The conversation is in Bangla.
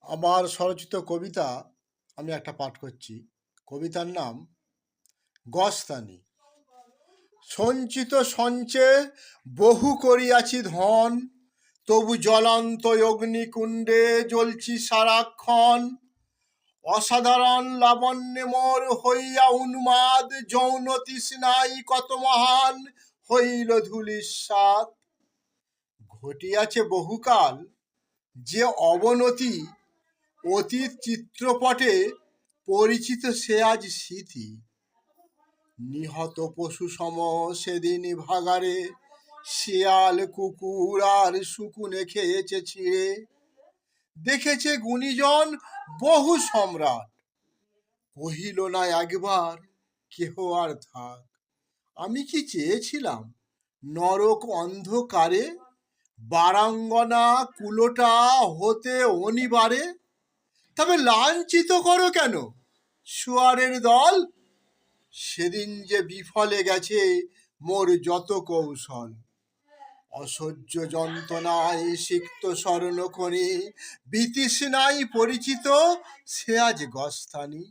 আমার স্বরচিত কবিতা আমি একটা পাঠ করছি। কবিতার নাম গস্তানি। সঞ্চিত সঞ্চে বহু করিয়াছি ধন, তবু জ্বলন্ত অগ্নিকুণ্ডে জ্বলছি সারাক্ষণ। অসাধারণ লাবণ্যে মোর হইয়া উন্মাদ, যৌন তৃষ্ণাই কত মহান হইল ধূলিসাৎ। ঘটিয়াছে বহুকাল যে অবনতি, অতীত চিত্রপটে পরিচিত সে আজ স্মৃতি। নিহত পশু সম সেদিন ভাগারে, শিয়াল কুকুর আর শুকুনে খেয়েছে ছিঁড়ে। দেখেছে গুণীজন বহু সম্রাট, কহিল না একবার কেহ আর থাক। আমি কি চেয়েছিলাম নরক অন্ধকারে, বারাঙ্গনা কুলোটা হতে অনিবারে। তবে লাঞ্ছিত করো কেন শুয়ারের দল, সেদিন যে বিফলে গেছে মোর যত কৌশল। অসহ্য যন্ত্রণায় সিক্ত স্বর্ণখনি, বিতৃষ্ণায় পরিচিত সে আজ গস্তানি।